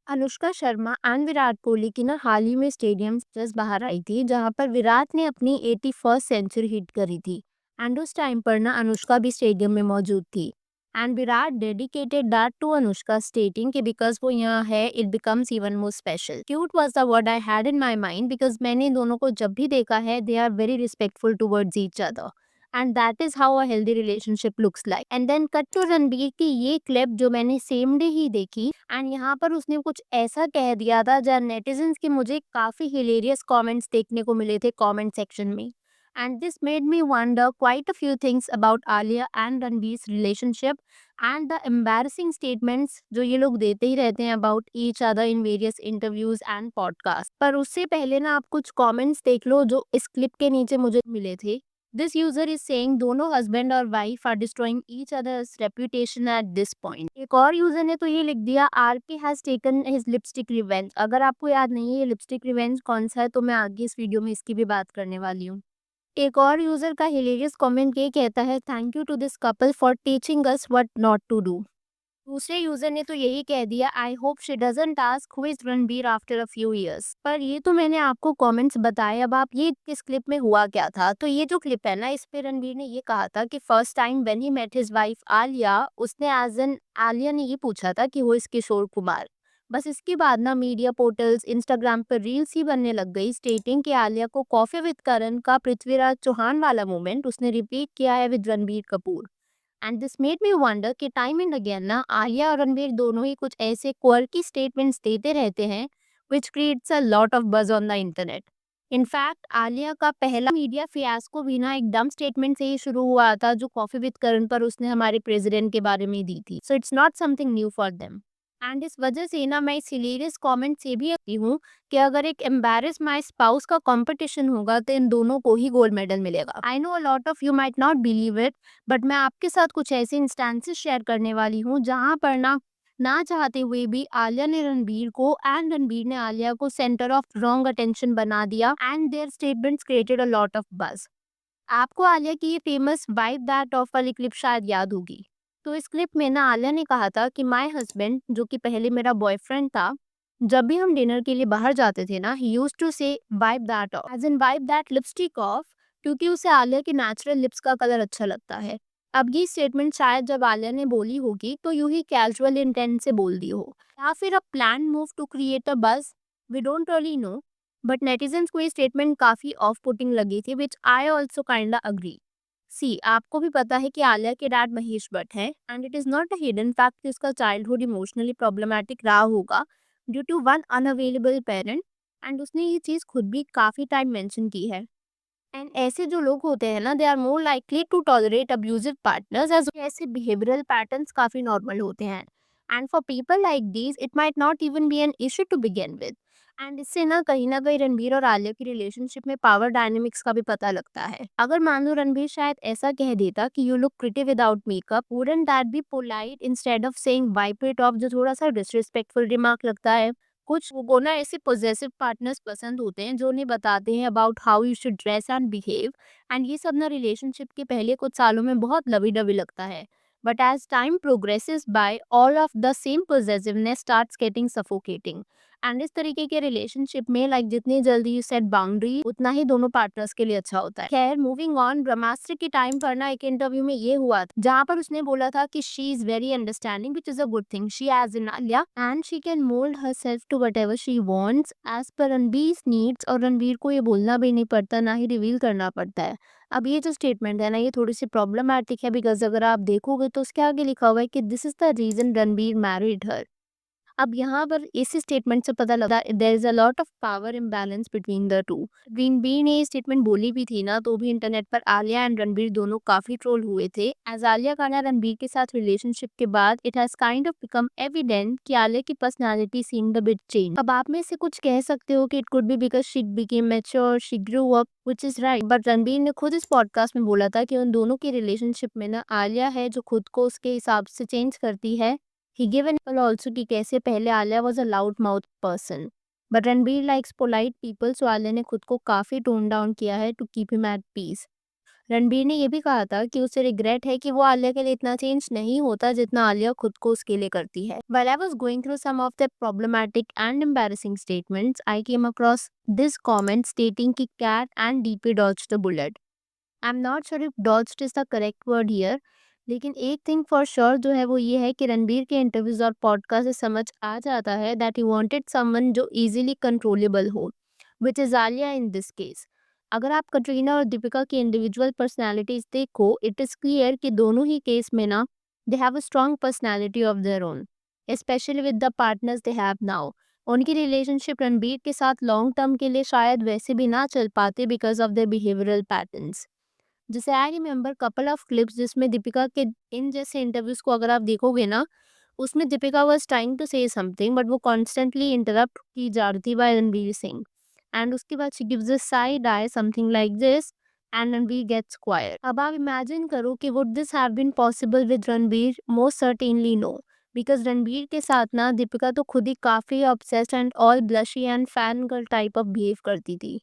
Anushka Sharma and Virat Kohli की ना हाल ही में स्टेडियम जस्ट बाहर आई थी जहां पर विराट ने अपनी 81st सेंचुरी हिट करी थी। एंड उस टाइम पर ना अनुष्का भी स्टेडियम में मौजूद थी। And Virat dedicated that to Anushka stating कि बिकॉज वो यहाँ है it becomes even more special. Cute was the word I had in my mind because मैंने इन दोनों को जब भी देखा है they are very respectful towards each other. And that is how a healthy relationship looks like. And then cut to Ranbir की ये क्लिप जो मैंने सेम डे ही देखी। एंड यहाँ पर उसने कुछ ऐसा कह दिया था जहाँ नेटिजन्स के मुझे काफी हिलेरियस कमेंट्स देखने को मिले थे कमेंट सेक्शन में। And this made me wonder quite a few things about Alia and Ranbir's relationship and the embarrassing statements जो ये लोग देते ही रहते हैं about each other in various interviews and podcast. पर उससे पहले ना आप कुछ कमेंट्स देख लो जो इस क्लिप के नीचे मुझे मिले थे। This user is saying दोनों हस्बैंड और wife are destroying each others reputation at this point. एक और यूजर ने तो ये लिख दिया RK has taken his lipstick revenge. अगर आपको याद नहीं है ये लिपस्टिक रिवेंज कौन सा है तो मैं आगे इस वीडियो में इसकी भी बात करने वाली हूँ। एक और यूजर का हिलेरियस कमेंट ये कहता है thank you to this couple for teaching us what not to do. दूसरे यूजर ने तो यही कह दिया I hope she doesn't ask who is Ranbir after a few years. पर ये तो मैंने आपको कमेंट्स बताए, अब आप ये किस क्लिप में हुआ क्या था। तो ये जो क्लिप है ना इस पे रणबीर ने ये कहा था कि first time when he met his wife Alia उसने एज एन आलिया ने ये पूछा था कि वो इज किशोर कुमार। बस इसके बाद ना मीडिया पोर्टल्स इंस्टाग्राम पर रील्स ही बनने लग गई स्टेटिंग कि आलिया को कॉफी विद करण का पृथ्वीराज चौहान वाला मोमेंट उसने रिपीट किया है with Ranbir Kapoor. And this made me wonder कि टाइम एंड अगेन ना आलिया और रणबीर दोनों ही कुछ ऐसे क्वर्की स्टेटमेंट्स देते रहते हैं which creates a lot of बज on the internet. In fact Alia का पहला मीडिया फियास्को भी ना एक डम स्टेटमेंट से ही शुरू हुआ था जो कॉफी विद करण पर उसने हमारे प्रेसिडेंट के बारे में दी थी। So it's not something new for them. And इस वजह से ना मैं इस हिलेरियस कमेंट से भी आती हूँ कि अगर एक एम्बैरस माई स्पाउस का कंपटीशन होगा तो इन दोनों को ही गोल्ड मेडल मिलेगा। I know a lot of you might not believe it but मैं आपके साथ कुछ ऐसे इंस्टेंसेस शेयर करने वाली हूँ जहाँ पर ना चाहते हुए भी आलिया ने रणबीर को एंड रणबीर ने आलिया को सेंटर ऑफ रॉन्ग अटेंशन बना दिया and their statements created a lot of buzz. आपको आलिया की ये फेमस वाइब दैट ऑफ वाली क्लिप शायद याद होगी। तो इस क्लिप में ना आलिया ने कहा था कि माय हस्बैंड जो कि पहले मेरा बॉयफ्रेंड था, जब भी हम डिनर के लिए बाहर जाते थे ना he used to say wipe that off as in wipe that lipstick off, क्योंकि उसे आलिया के नेचुरल लिप्स का कलर अच्छा लगता है। अब ये स्टेटमेंट शायद जब आलिया ने बोली होगी तो यूं ही कैजुअल इंटेंट से बोल दी हो या फिर a plan move to create a buzz, we don't really know. But netizens को ये स्टेटमेंट काफी ऑफ पुटिंग लगी थी which I also kinda agree. See आपको भी पता है कि आलिया के डैड महेश भट्ट हैं and it is not a hidden fact कि उसका चाइल्डहुड इमोशनली प्रॉब्लमैटिक रहा होगा due to one unavailable parent. And उसने ये चीज खुद भी काफी टाइम मेंशन की है। एंड ऐसे जो लोग होते हैं ना they are more likely to tolerate abusive partners as ऐसे बिहेवियरल पैटर्न्स काफी नॉर्मल होते हैं। And for people like these it might not even be an issue to begin with. And इससे ना कहीं रणबीर और आलिया की रिलेशनशिप में पावर डायनेमिक्स का भी पता लगता है। अगर मान लो रणबीर शायद ऐसा कह देता कि you look pretty without makeup wouldn't that be polite instead of saying wipe it of, जो थोड़ा सा डिसरिस्पेक्टफुल रिमार्क लगता है। कुछ लोगों को ना ऐसे पॉजेसिव पार्टनर्स पसंद होते हैं जो उन्हें बताते हैं about how you should dress and behave. And ये सब ना रिलेशनशिप के पहले कुछ सालों में बहुत लवी डवी लगता है, but as time progresses by all of the same possessiveness starts getting suffocating. And इस तरीके के रिलेशनशिप में लाइक जितनी जल्दी यू सेट बाउंड्री उतना ही दोनों पार्टनर्स के लिए अच्छा होता है। खैर मूविंग ऑन, ब्रह्मास्त्र के टाइम पर ना एक इंटरव्यू में ये हुआ था जहाँ पर उसने बोला था कि she is very understanding which is a good thing, she as in Alia and she can mould her self to whatever she wants as per Ranbir needs. और रणबीर को ये बोलना भी नहीं पड़ता ना ही रिवील करना पड़ता है। अब ये जो स्टेटमेंट है ना ये थोड़ी सी प्रॉब्लमैटिक है बिकॉज अगर आप देखोगे तो उसके आगे लिखा हुआ है कि this is the reason Ranbir married her. अब यहाँ पर इसी स्टेटमेंट से पता लगा there is a lot of power imbalance between the two. Ranbir ने ये स्टेटमेंट बोली भी थी ना तो भी इंटरनेट पर आलिया एंड रणबीर दोनों काफी ट्रोल हुए थे। एज आलिया का ना रणबीर के साथ रिलेशनशिप के बाद it has kind of become evident कि आलिया की personality seemed a bit change. अब आप में से कुछ कह सकते हो कि it could be because she became mature, she grew up, which is right. But Ranbir ने खुद इस पॉडकास्ट में बोला था कि उन दोनों की रिलेशनशिप में ना आलिया है जो खुद को उसके हिसाब से चेंज करती है। He gave an example also कि कैसे पहले Alia was a loud mouth person, but Ranbir likes polite people, so Alia ने खुद को काफी टोन डाउन किया है to keep him at peace। Ranbir ने ये भी कहा था कि उसे रिग्रेट है कि वो आलिया के लिए इतना चेंज नहीं होता जितना आलिया खुद को उसके लिए करती है। While I was going through some of the problematic and embarrassing statements, I came across this comment stating कि Cat and DP dodged the bullet. I'm not sure if dodged is the correct word here, लेकिन एक thing for sure जो है वो ये है कि रणबीर के इंटरव्यूज और पॉडकास्ट से समझ आ जाता है दैट ही वांटेड समवन जो इजीली कंट्रोलेबल हो, which is Alia in this case. अगर आप कटरीना और दीपिका की इंडिविजुअल पर्सनालिटीज देखो, इट इज क्लियर कि दोनों ही केस में ना they have a strong personality of their own, specially with the partners they have now. उनकी रिलेशनशिप रणबीर के साथ लॉन्ग टर्म के लिए शायद वैसे भी ना चल पाते because of their behavioural patterns. जैसे I remember couple of clips जिसमें दीपिका के इन जैसे इंटरव्यूज को अगर आप देखोगे ना, उसमें Deepika was trying to say something but वो कॉन्स्टेंटली इंटरप्ट की जा रही थी बाय रणवीर सिंह। एंड उसके बाद she gives a side eye something like this and Ranveer gets quiet. अब आप इमेजिन करो कि would this have been possible with Ranveer? Most certainly no, because Ranveer के साथ ना दीपिका तो खुद ही काफी obsessed and all blushy and fan girl type of behave करती थी।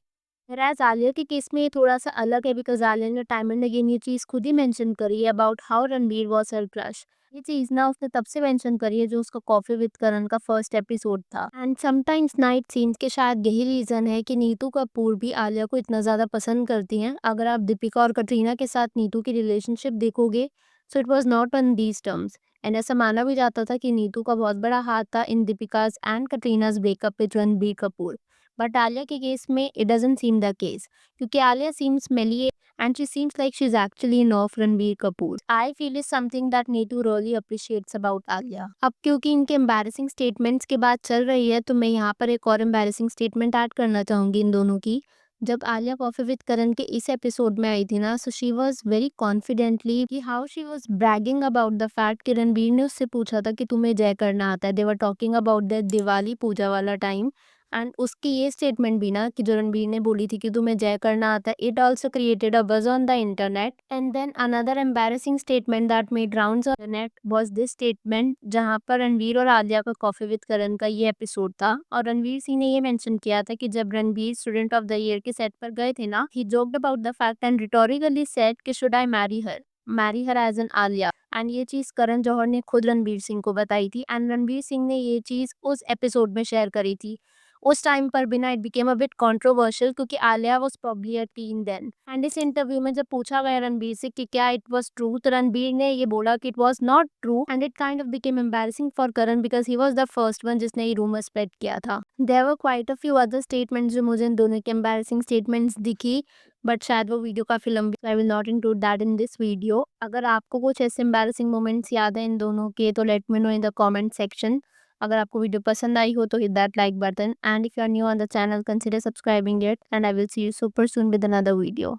व्हेयरएज़ आलिया के केस में ये थोड़ा-सा अलग है बिकॉज़ आलिया ने टाइम एंड अगेन ये चीज़ खुद ही मेंशन करी है about how Ranbir was her crush. ये चीज़ ना उसने तब से मेंशन करी है जो उसका कॉफ़ी विद करण का फर्स्ट एपिसोड था। एंड समटाइम्स नाइट सीन्स के शायद यही रीज़न है कि नीतू कपूर भी आलिया को इतना ज़्यादा पसंद करती हैं। अगर आप दीपिका और कटरीना के साथ नीतू की रिलेशनशिप देखोगे, so it was not on these terms and ऐसा माना भी जाता था कि नीतू का बहुत बड़ा हाथ था in Deepika's and Katrina's breakup with Ranbir Kapoor. But Alia के केस में it doesn't seem the case, क्योंकि आलिया सीम्स मेली and she seems like she's actually in love Ranbir Kapoor. I feel is something that Neetu really appreciates about Alia. अब क्योंकि इनके embarrassing statements के बाद चल रही है तो मैं यहाँ पर एक और embarrassing statement ऐड करना चाहूँगी इन दोनों की। जब आलिया कॉफी विद करण के इस एपिसोड में आई थी ना, so she was very confidently कि how she was bragging about the fact कि रणबीर ने उससे पूछा था कि तुम्हें जय करना आता है। They were talking about the Diwali puja वाला टाइम एंड उसकी ये स्टेटमेंट भी ना कि जो रणबीर ने बोली थी कि तुम्हें जय करना आता है, it also created a buzz on the internet. And then another embarrassing statement that made rounds on the net was this statement, जहां पर रणबीर और आलिया का कॉफी विद करण का ये एपिसोड था और रणवीर सिंह ने ये मेंशन किया था कि जब Ranbir student of the year के सेट पर गए थे ना, he joked about the fact and rhetorically said कि should I marry her as an Alia. And ये चीज करण जौहर ने खुद रणबीर सिंह को बताई थी एंड रणबीर सिंह ने ये चीज उस एपिसोड में शेयर करी थी। उस टाइम पर भी ना it became a bit controversial क्योंकि Alia was probably a teen then. And इस इंटरव्यू में जब पूछा गया रणबीर से कि क्या इट वाज ट्रू, तो रणबीर ने ये बोला कि it was not true and it kind of became embarrassing for Karan because he was the first one जिसने ये रूमर स्प्रेड किया था। There were quite a few other statements जो मुझे इन दोनों के एम्बैरेसिंग स्टेटमेंट्स दिखी, बट शायद वो वीडियो काफी लंबी, I will not include that in this video. अगर आपको कुछ ऐसे एम्बैरेसिंग मोमेंट्स याद है इन दोनों के तो let me know in the comment section. अगर आपको वीडियो पसंद आई हो तो hit that like button and if you are new on the channel consider subscribing it and I will see you super soon with another video.